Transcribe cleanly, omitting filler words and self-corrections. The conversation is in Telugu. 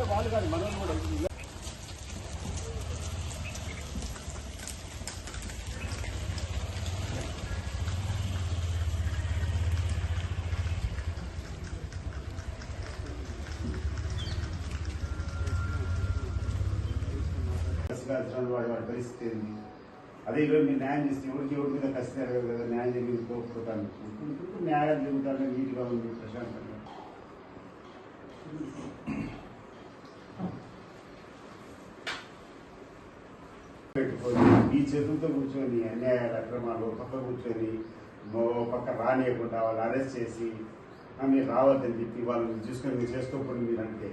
వాళ్ళు కాదు మనం కూడా వాడి పరిస్థితి ఏంది అదే ఈరోజు మీరు న్యాయం చేస్తే ఎవరికి ఎవరి మీద కసినారు కదా న్యాయం జరిగింది కోరుకుంటాను ఇప్పుడు న్యాయాలు జరుగుతాను నీట్గా ఉంది ప్రశాంతంగా పెట్టుకొని ఈ చేతులతో కూర్చొని అన్యాయాలు అక్రమాలు పక్క కూర్చొని పక్క రానియకుండా వాళ్ళు అరెస్ట్ చేసి మీరు రావద్దని చెప్పి వాళ్ళని చూసుకొని మీరు చేసుకోకూడదు మీరంటే